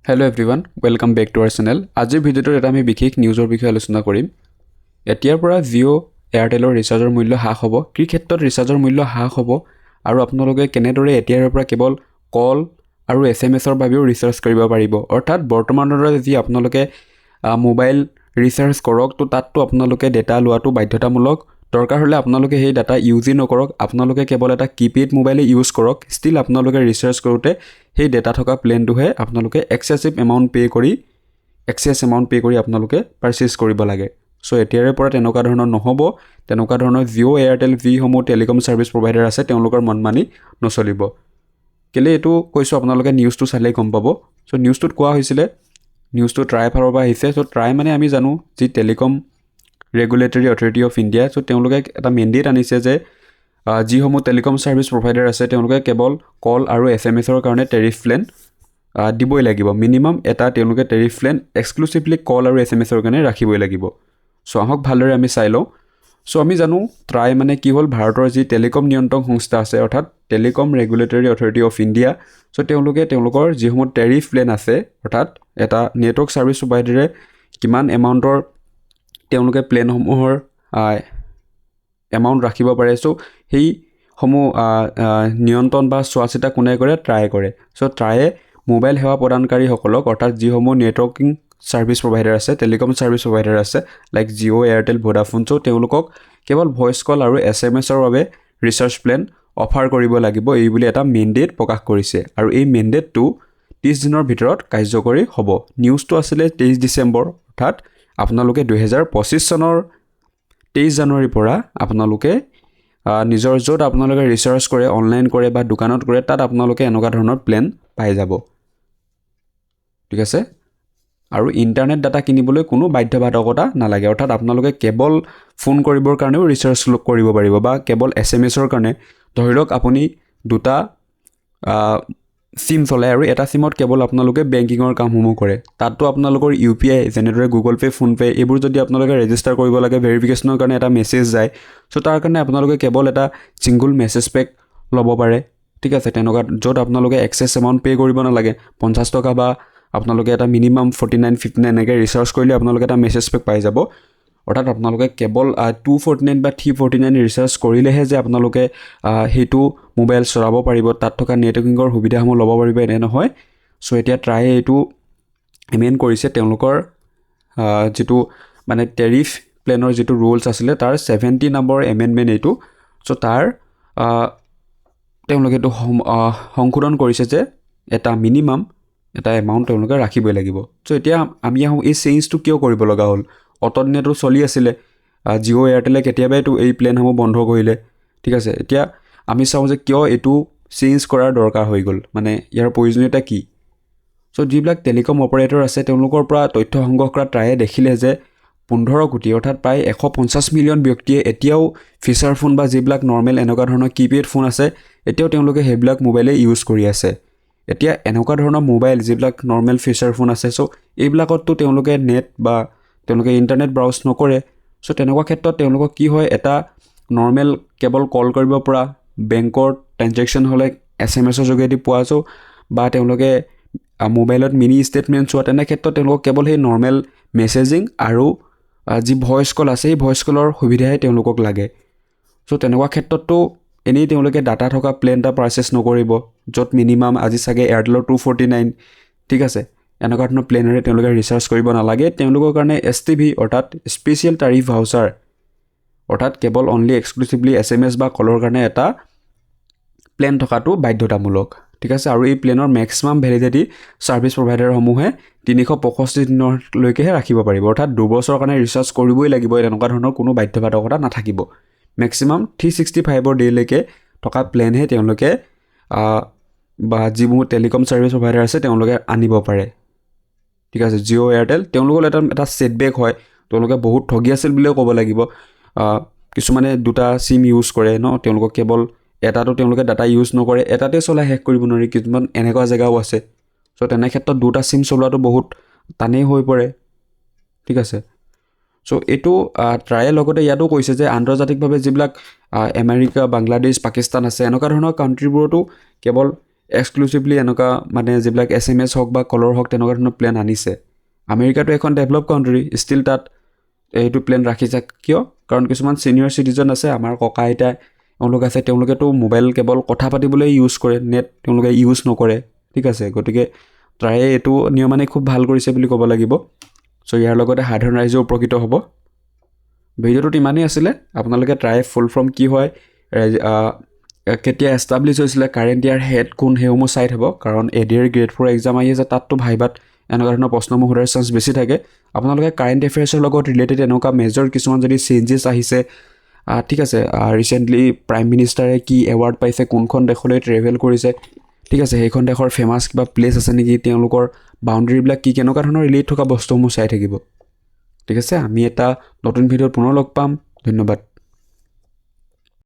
Hello' everyone, welcome back to our channel. আজিৰ ভিডিঅ'টোত এটা আমি বিশেষ নিউজৰ বিষয়ে আলোচনা কৰিম। এতিয়াৰ পৰা জিঅ' এয়াৰটেলৰ ৰিচাৰ্জৰ মূল্য হ্ৰাস হ'ব। কি ক্ষেত্ৰত ৰিচাৰ্জৰ মূল্য হ্ৰাস হ'ব আৰু আপোনালোকে কেনেদৰে এতিয়াৰ পৰা কেৱল কল আৰু SMS-ৰ বাবেও ৰিচাৰ্জ কৰিব পাৰিব। অৰ্থাৎ বৰ্তমানৰ দৰে যি আপোনালোকে মোবাইল ৰিচাৰ্জ কৰক, তো তাততো আপোনালোকে ডেটা লোৱাটো বাধ্যতামূলক। দৰকাৰ হ'লে আপোনালোকে সেই ডাটা ইউজেই নকৰক, আপোনালোকে কেৱল এটা কিপেড মোবাইলে ইউজ কৰক। ষ্টিল আপোনালোকে ৰিচাৰ্জ কৰোঁতে সেই ডেটা থকা প্লেনটোহে আপোনালোকে এক্সেছ এমাউণ্ট পে' কৰি আপোনালোকে পাৰচেছ কৰিব লাগে। চ' এতিয়াৰে পৰা তেনেকুৱা ধৰণৰ নহ'ব। তেনেকুৱা ধৰণৰ জিঅ' এয়াৰটেল যিসমূহ টেলিকম ছাৰ্ভিচ প্ৰভাইডাৰ আছে তেওঁলোকৰ মন মানি নচলিব। কেলৈ এইটো কৈছোঁ আপোনালোকে নিউজটো চালেই গম পাব। চ' নিউজটোত কোৱা হৈছিলে, নিউজটো ট্ৰাই ফালৰ পৰা আহিছে। চ' ট্ৰাই মানে আমি জানো যি telecom regulatory authority of India. So' তেওঁলোকে এটা মেণ্ডেট আনিছে যে যিসমূহ টেলিকম ছাৰ্ভিচ প্ৰভাইডাৰ আছে তেওঁলোকে কেৱল কল আৰু SMS-ৰ কাৰণে টেৰিফ প্লেন দিবই লাগিব। মিনিমাম এটা তেওঁলোকে টেৰিফ প্লেন এক্সক্লুচিভলি কল আৰু SMS-ৰ কাৰণে ৰাখিবই লাগিব। চ' আহক ভালদৰে আমি চাই লওঁ। চ' আমি জানো ট্ৰাই মানে কি হ'ল, ভাৰতৰ যি টেলিকম নিয়ন্ত্ৰণ সংস্থা আছে অৰ্থাৎ telecom regulatory authority of India. So' তেওঁলোকে তেওঁলোকৰ যিসমূহ টেৰিফ প্লেন আছে, অৰ্থাৎ এটা নেটৱৰ্ক ছাৰ্ভিচ প্ৰভাইডাৰে কিমান এমাউণ্টৰ তেওঁলোকে প্লেনসমূহৰ এমাউণ্ট ৰাখিব পাৰে। চ' সেইসমূহ নিয়ন্ত্ৰণ বা চোৱা চিতা কোনে কৰে? ট্ৰাই কৰে। চ' ট্ৰায়ে মোবাইল সেৱা প্ৰদানকাৰীসকলক, অৰ্থাৎ যিসমূহ নেটৱৰ্কিং ছাৰ্ভিচ প্ৰভাইডাৰ আছে, টেলিকম ছাৰ্ভিচ প্ৰভাইডাৰ আছে লাইক জিঅ' এয়াৰটেল ভোডাফোন, চ' তেওঁলোকক কেৱল ভইচ কল আৰু SMS-ৰ বাবে ৰিচাৰ্জ প্লেন অফাৰ কৰিব লাগিব, এই বুলি এটা মেণ্ডেট প্ৰকাশ কৰিছে। আৰু এই মেণ্ডেটটো 30 দিনৰ ভিতৰত কাৰ্যকৰী হ'ব। নিউজটো আছিলে 23 ডিচেম্বৰ, অৰ্থাৎ আপোনালোকে 2025 চনৰ 23 জানুৱাৰীৰ পৰা আপোনালোকে নিজৰ য'ত আপোনালোকে ৰিচাৰ্জ কৰে, অনলাইন কৰে বা দোকানত কৰে, তাত আপোনালোকে এনেকুৱা ধৰণৰ প্লেন পাই যাব। ঠিক আছে। আৰু ইণ্টাৰনেট ডাটা কিনিবলৈ কোনো বাধ্যবাধকতা নালাগে। অৰ্থাৎ আপোনালোকে কেৱল ফোন কৰিবৰ কাৰণেও ৰিচাৰ্জ কৰিব পাৰিব বা কেৱল SMS-ৰ কাৰণে। ধৰি লওক আপুনি দুটা চিম চলাই আৰু এটা চিমত কেৱল আপোনালোকে বেংকিঙৰ কামসমূহ কৰে। তাততো আপোনালোকৰ UPI যেনেদৰে গুগল পে', ফোনপে' এইবোৰ যদি আপোনালোকে ৰেজিষ্টাৰ কৰিব লাগে, ভেৰিফিকেশ্যনৰ কাৰণে এটা মেছেজ যায়। চ' তাৰ কাৰণে আপোনালোকে কেৱল এটা ছিংগুল মেছেজ পেক ল'ব পাৰে। ঠিক আছে। তেনেকুৱা য'ত আপোনালোকে এক্সেছ এমাউণ্ট পে' কৰিব নালাগে। 50 টকা বা আপোনালোকে এটা মিনিমাম 49-59 এনেকৈ ৰিচাৰ্জ কৰিলে আপোনালোকে এটা মেছেজ পেক পাই যাব। অৰ্থাৎ আপোনালোকে কেৱল 249 বা 349 ৰিচাৰ্জ কৰিলেহে যে আপোনালোকে সেইটো মোবাইল চলাব পাৰিব, তাত থকা নেটৱৰ্কিঙৰ সুবিধাসমূহ ল'ব পাৰিব, এনে নহয়। চ' এতিয়া ট্ৰায়ে এইটো এমেণ্ড কৰিছে। তেওঁলোকৰ যিটো মানে টেৰিফ প্লেনৰ যিটো ৰুলছ আছিলে তাৰ 70 নম্বৰ এমেণ্ডমেণ্ট এইটো। চ' তাৰ তেওঁলোকে এইটো সংশোধন কৰিছে যে এটা মিনিমাম এটা এমাউণ্ট তেওঁলোকে ৰাখিবই লাগিব। চ' এতিয়া আমি আহোঁ, এই চেঞ্জটো কিয় কৰিব লগা হ'ল? অতদিনেতো চলি আছিলে। জিঅ' এয়াৰটেলে কেতিয়াবাইতো এই প্লেনসমূহ বন্ধ কৰিলে। ঠিক আছে। এতিয়া আমি চাওঁ যে কিয় এইটো চেঞ্জ কৰাৰ দৰকাৰ হৈ গ'ল, মানে ইয়াৰ প্ৰয়োজনীয়তা কি? চ' যিবিলাক টেলিকম অপাৰেটৰ আছে তেওঁলোকৰ পৰা তথ্য সংগ্ৰহ কৰা ট্ৰায়ে দেখিলে যে 15 কোটি অৰ্থাৎ প্ৰায় 150 মিলিয়ন ব্যক্তিয়ে এতিয়াও ফিচাৰ ফোন বা যিবিলাক নৰ্মেল এনেকুৱা ধৰণৰ কিপেড ফোন আছে, এতিয়াও তেওঁলোকে সেইবিলাক মোবাইলে ইউজ কৰি আছে। এতিয়া এনেকুৱা ধৰণৰ মোবাইল যিবিলাক নৰ্মেল ফিচাৰ ফোন আছে, চ' এইবিলাকততো তেওঁলোকে নেট বা তেওঁলোকে ইণ্টাৰনেট ব্ৰাউজ নকৰে। চ' তেনেকুৱা ক্ষেত্ৰত তেওঁলোকক কি হয়, এটা নৰ্মেল কেৱল কল কৰিব পৰা, বেংকৰ ট্ৰেঞ্জেকশ্যন হ'লে SMS-ৰ যোগেদি পোৱা যাওঁ বা তেওঁলোকে মোবাইলত মিনি ষ্টেটমেণ্ট চোৱা, তেনে ক্ষেত্ৰত তেওঁলোকক কেৱল সেই নৰ্মেল মেছেজিং আৰু যি ভইচ কল আছে সেই ভইচ কলৰ সুবিধাহে তেওঁলোকক লাগে। চ' তেনেকুৱা ক্ষেত্ৰততো এনেই তেওঁলোকে ডাটা থকা প্লেন এটা পাৰচেছ নকৰিব, য'ত মিনিমাম আজি চাগে এয়াৰটেলৰ 249। ঠিক আছে। এনেকুৱা ধৰণৰ প্লেনেৰে তেওঁলোকে ৰিচাৰ্জ কৰিব নালাগে। তেওঁলোকৰ কাৰণে STV অৰ্থাৎ স্পেচিয়েল টাৰিফ ভাউচাৰ, অৰ্থাৎ কেৱল অনলি এক্সক্লুচিভলি SMS বা কলৰ কাৰণে এটা প্লেন থকাটো বাধ্যতামূলক। ঠিক আছে। আৰু এই প্লেনৰ মেক্সিমাম ভেলিডিটি ছাৰ্ভিচ প্ৰভাইডাৰসমূহে 365 দিনলৈকেহে ৰাখিব পাৰিব। অৰ্থাৎ 2 বছৰৰ কাৰণে ৰিচাৰ্জ কৰিবই লাগিব, এনেকুৱা ধৰণৰ কোনো বাধ্যবাধকতা নাথাকিব। মেক্সিমাম 365 ডে'লৈকে থকা প্লেনহে তেওঁলোকে বা যিবোৰ টেলিকম ছাৰ্ভিচ প্ৰভাইডাৰ আছে তেওঁলোকে আনিব পাৰে। ঠিক আছে। জিঅ' এয়াৰটেল তেওঁলোকৰ এটা ছেটবেক হয়, তেওঁলোকে বহুত ঠগি আছিল বুলিও ক'ব লাগিব। কিছুমানে দুটা চিম ইউজ কৰে ন, তেওঁলোকক কেৱল এটাতো তেওঁলোকে ডাটা ইউজ নকৰে, এটাতে চলাই শেষ কৰিব নোৱাৰি। কিছুমান এনেকুৱা জেগাও আছে। চ' তেনে ক্ষেত্ৰত দুটা চিম চলোৱাটো বহুত টানেই হৈ পৰে। ঠিক আছে। চ' এইটো ট্ৰায়ে লগতে ইয়াতো কৈছে যে আন্তৰ্জাতিকভাৱে যিবিলাক আমেৰিকা, বাংলাদেশ, পাকিস্তান আছে, এনেকুৱা ধৰণৰ কাণ্ট্ৰিবোৰতো কেৱল এক্সক্লুচিভলি এনেকুৱা মানে যিবিলাক SMS হওক বা কলৰ হওক তেনেকুৱা ধৰণৰ প্লেন আনিছে। আমেৰিকাটো এখন ডেভেলপ কাউণ্ট্ৰি, ষ্টিল তাত এইটো প্লেন ৰাখিছে কিয়? কাৰণ কিছুমান ছিনিয়ৰ চিটিজেন আছে, আমাৰ ককা আইতা তেওঁলোক আছে, তেওঁলোকেতো মোবাইল কেৱল কথা পাতিবলৈ ইউজ কৰে, নেট তেওঁলোকে ইউজ নকৰে, ঠিক আছে। গতিকে তাৰে এইটো নিয়মানে খুব ভাল কৰিছে বুলি ক'ব লাগিব। চ' ইয়াৰ লগতে সাধাৰণ ৰাইজেও উপকৃত হ'ব। ভিডিঅ'টোত ইমানেই আছিলে। আপোনালোকে ট্ৰাই ফুল ফৰ্ম কি হয়, কেতিয়া এষ্টাব্লিছ হৈছিলে, কাৰেণ্ট ইয়াৰ হেড কোন, সেইসমূহ চাই থ'ব। কাৰণ ADR গ্ৰেড 4 এক্সাম আহি আছে, তাততো ভাইবাত এনেকুৱা ধৰণৰ প্ৰশ্নসমূহ সোধাৰ চান্স বেছি থাকে। আপোনালোকে কাৰেণ্ট এফেয়াৰ্ছৰ লগত ৰিলেটেড এনেকুৱা মেজৰ কিছুমান যদি চেঞ্জেছ আহিছে, ঠিক আছে, ৰিচেণ্টলি প্ৰাইম মিনিষ্টাৰে কি এৱাৰ্ড পাইছে, কোনখন দেশলৈ ট্ৰেভেল কৰিছে, ঠিক আছে, সেইখন দেশৰ ফেমাছ কিবা প্লেচ আছে নেকি, তেওঁলোকৰ বাউণ্ডেৰীবিলাক কি, কেনেকুৱা ধৰণৰ ৰিলেট থকা বস্তুসমূহ চাই থাকিব, ঠিক আছে। আমি এটা নতুন ভিডিঅ'ত পুনৰ লগ পাম। ধন্যবাদ।